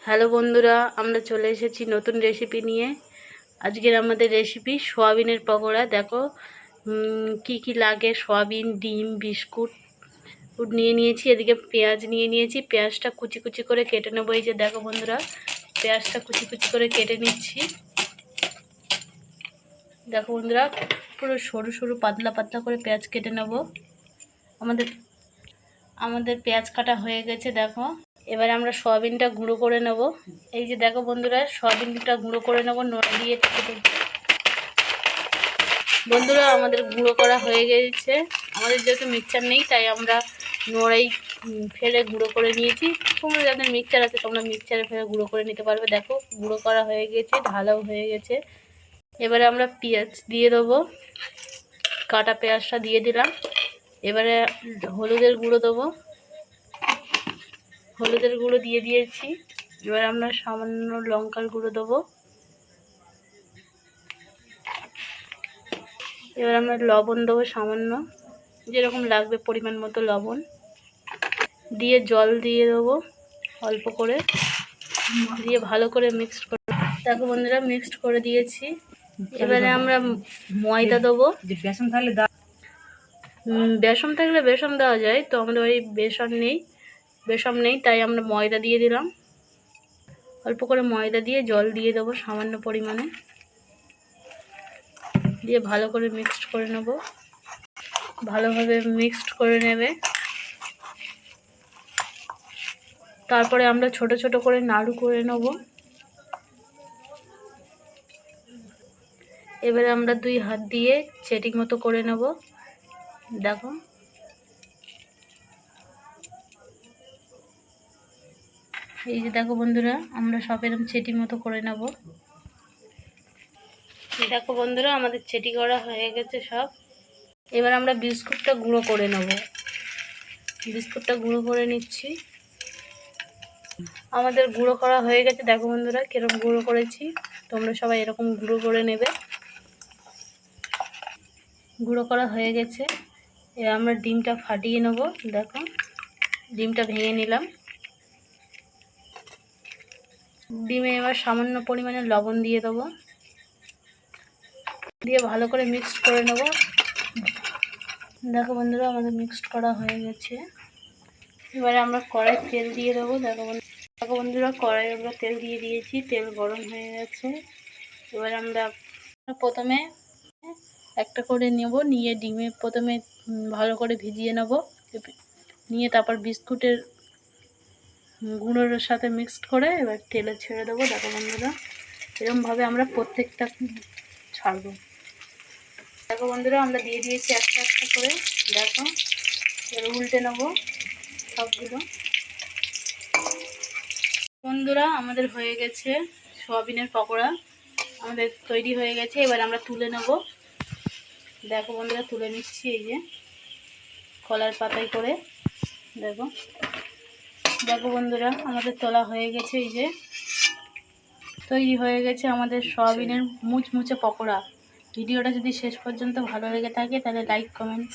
Hello বন্ধুরা, আমরা চলে এসেছি নতুন রেসিপি নিয়ে। আজকের আমাদের রেসিপি সোয়াবিনের পকোড়া। দেখো কি কি লাগে। সোয়াবিন, ডিম, বিস্কুট নিয়ে নিয়েছি। এদিকে পেঁয়াজ নিয়ে নিয়েছি। পেঁয়াজটা কুচি কুচি করে কেটে নেবো। এই যে দেখো বন্ধুরা, পেঁয়াজটা কুচি কুচি করে কেটে নিচ্ছি। দেখো বন্ধুরা, পুরো সরু সরু পাতলা পাতলা করে পেঁয়াজ কেটে নেব। আমাদের পেঁয়াজ কাটা হয়ে গেছে। দেখো, এবারে আমরা সয়াবিনটা গুঁড়ো করে নেব। এই যে দেখো বন্ধুরা, সয়াবিনটা গুঁড়ো করে নেব নোড়া দিয়ে টেপে। বন্ধুরা, আমাদের গুঁড়ো করা হয়ে গেছে। আমাদের যেহেতু মিক্সচার নেই, তাই আমরা নোড়াই ফেলে গুঁড়ো করে নিয়েছি। তোমরা যাদের মিক্সচার আছে, তোমরা মিক্সচারে ফেলে গুঁড়ো করে নিতে পারবে। দেখো, গুঁড়ো করা হয়ে গেছে, ঢালাও হয়ে গেছে। এবারে আমরা পেঁয়াজ দিয়ে দেবো। কাটা পেঁয়াজটা দিয়ে দিলাম। এবারে হলুদের গুঁড়ো দেবো। হলুদের গুঁড়ো দিয়ে দিয়েছি। এবার আমরা সামান্য লঙ্কার গুঁড়ো দেবো। এবার আমরা লবণ দেবো সামান্য, যেরকম লাগবে পরিমাণ মতো লবণ দিয়ে জল দিয়ে দেবো অল্প করে, দিয়ে ভালো করে মিক্সড করে। দেখো বন্ধুরা, মিক্সড করে দিয়েছি। এবারে আমরা ময়দা দেবো। বেসন থাকলে বেসন থাকলে বেসন দেওয়া যায়, তো আমাদের ওই বেসন নেই, তাই আমরা ময়দা দিয়ে দিলাম। অল্প করে ময়দা দিয়ে জল দিয়ে দেবো সামান্য পরিমাণে, দিয়ে ভালো করে মিক্সড করে নেব। ভালোভাবে মিক্সড করে নেবে। তারপরে আমরা ছোট ছোট করে নাড়ু করে নেব। এবারে আমরা 2 হাত দিয়ে চেটিং মতো করে নেব। দেখো, এই যে দেখো বন্ধুরা, আমরা সব এরকম চেটিং মতো করে নেব। দেখো বন্ধুরা, আমাদের চেটি করা হয়ে গেছে সব। এবার আমরা বিস্কুটটা গুঁড়ো করে নেব। বিস্কুটটা গুঁড়ো করে নিচ্ছি। আমাদের গুঁড়ো করা হয়ে গেছে। দেখো বন্ধুরা, কিরকম গুঁড়ো করেছি। তোমরা সবাই এরকম গুঁড়ো করে নেবে। গুঁড়ো করা হয়ে গেছে। এবার আমরা ডিমটা ফাটিয়ে নেব। দেখো, ডিমটা ভেঙে নিলাম। ডিমে এবার সামান্য পরিমাণে লবণ দিয়ে দেবো, দিয়ে ভালো করে মিক্সড করে নেব। দেখো বন্ধুরা, আমাদের মিক্সড করা হয়ে গেছে। এবারে আমরা কড়াই তেল দিয়ে দেবো। দেখো বন্ধুরা, কড়াই আমরা তেল দিয়ে দিয়েছি। তেল গরম হয়ে গেছে। এবার আমরা প্রথমে একটা করে নেব, নিয়ে ডিমে প্রথমে ভালো করে ভিজিয়ে নেব, নিয়ে তারপর বিস্কুটের গুঁড়োর সাথে মিক্সড করে এবার তেলে ছেড়ে দেবো। দেখো বন্ধুরা, এরকমভাবে আমরা প্রত্যেকটা ছাড়বো। দেখো বন্ধুরা, আমরা দিয়ে দিয়েছি একটা একটা করে। দেখো, এবার উল্টে নেব সবগুলো। বন্ধুরা, আমাদের হয়ে গেছে সয়াবিনের পকোড়া, আমাদের তৈরি হয়ে গেছে। এবার আমরা তুলে নেব। দেখো বন্ধুরা, তুলে নিচ্ছি। এই যে কলার পাতায় করে। দেখো দেখো বন্ধুরা, আমাদের তোলা হয়ে গেছে। এই যে তৈরি হয়ে গেছে আমাদের সয়াবিনের মুচমুচে পকোড়া। ভিডিওটা যদি শেষ পর্যন্ত ভালো লেগে থাকে, তাহলে লাইক, কমেন্ট,